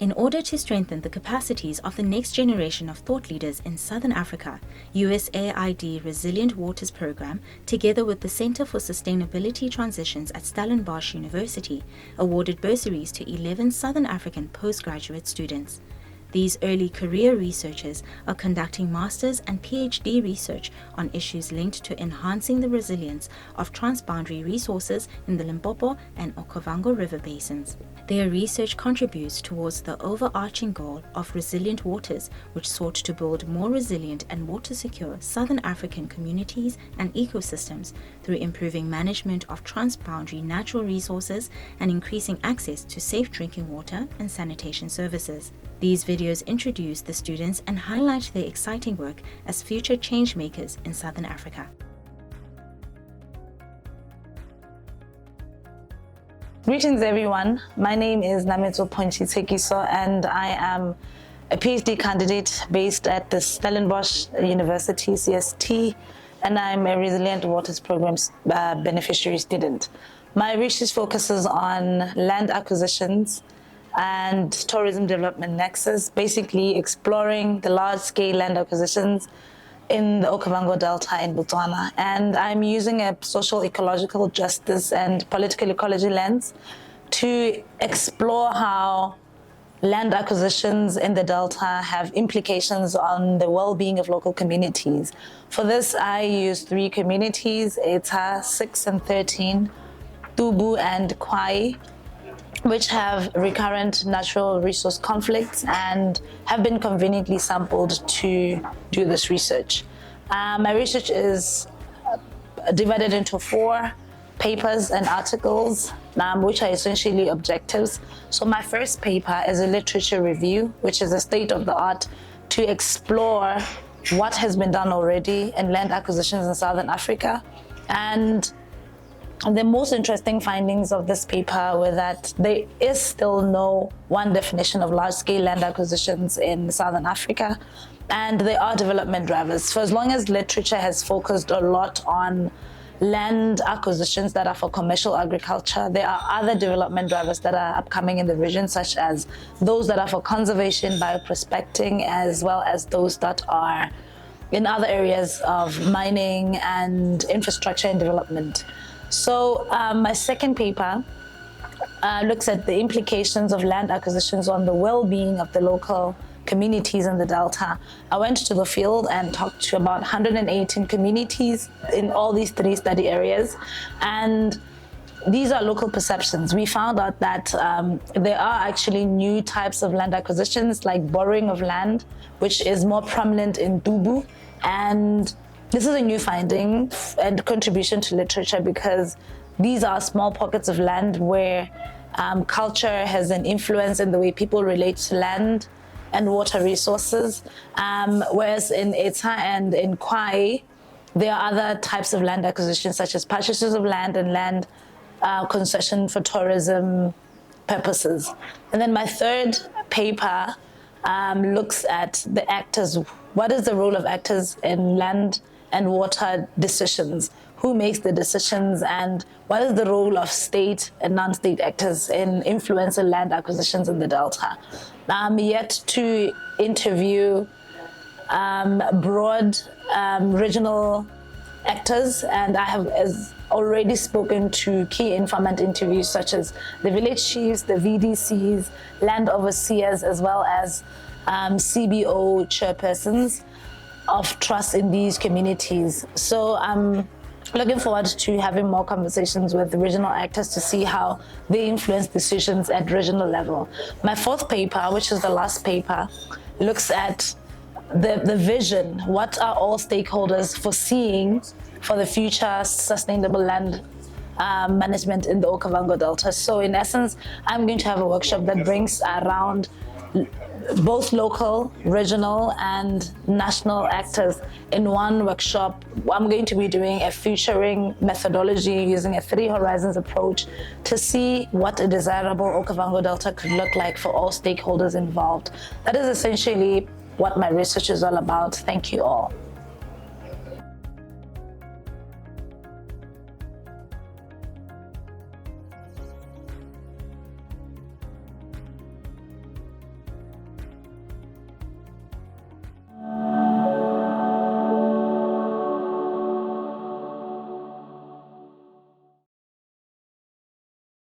In order to strengthen the capacities of the next generation of thought leaders in Southern Africa, USAID Resilient Waters Program, together with the Center for Sustainability Transitions at Stellenbosch University, awarded bursaries to 11 Southern African postgraduate students. These early career researchers are conducting master's and PhD research on issues linked to enhancing the resilience of transboundary resources in the Limpopo and Okavango River basins. Their research contributes towards the overarching goal of Resilient Waters, which sought to build more resilient and water-secure Southern African communities and ecosystems through improving management of transboundary natural resources and increasing access to safe drinking water and sanitation services. These videos introduce the students and highlight their exciting work as future change makers in Southern Africa. Greetings everyone, my name is Nametso and I am a PhD candidate based at the Stellenbosch University, CST, and I'm a Resilient Waters Program beneficiary student. My research focuses on land acquisitions and tourism development nexus, basically exploring the large-scale land acquisitions in the Okavango Delta in Botswana. And I'm using a social ecological justice and political ecology lens to explore how land acquisitions in the Delta have implications on the well-being of local communities. For this, I use 3 communities, Eta, 6 and 13, Tubu and Kwai, which have recurrent natural resource conflicts and have been conveniently sampled to do this research. My research is divided into 4 papers and articles, which are essentially objectives. So my first paper is a literature review, which is a state of the art to explore what has been done already in land acquisitions in Southern Africa. And the most interesting findings of this paper were that there is still no one definition of large-scale land acquisitions in Southern Africa, and they are development drivers. For as long as literature has focused a lot on land acquisitions that are for commercial agriculture, there are other development drivers that are upcoming in the region, such as those that are for conservation, bioprospecting, as well as those that are in other areas of mining and infrastructure and development. So my second paper looks at the implications of land acquisitions on the well-being of the local communities in the Delta. I went to the field and talked to about 118 communities in all these 3 study areas, and these are local perceptions. We found out that there are actually new types of land acquisitions, like borrowing of land, which is more prominent in Tubu, and this is a new finding and contribution to literature because these are small pockets of land where culture has an influence in the way people relate to land and water resources, whereas in Eta and in Kwai, there are other types of land acquisitions such as purchases of land and land concession for tourism purposes. And then my third paper looks at the actors. What is the role of actors in land and water decisions? Who makes the decisions, and what is the role of state and non-state actors in influencing land acquisitions in the Delta? I'm yet to interview broad regional actors, and I have already spoken to key informant interviews such as the village chiefs, the VDCs, land overseers, as well as CBO chairpersons of trust in these communities. So I'm looking forward to having more conversations with regional actors to see how they influence decisions at regional level. My fourth paper, which is the last paper, looks at the vision. What are all stakeholders foreseeing for the future sustainable land management in the Okavango Delta? So in essence, I'm going to have a workshop that brings around both local, regional, and national actors in one workshop. I'm going to be doing a featuring methodology using a 3 horizons approach to see what a desirable Okavango Delta could look like for all stakeholders involved. That is essentially what my research is all about. Thank you all.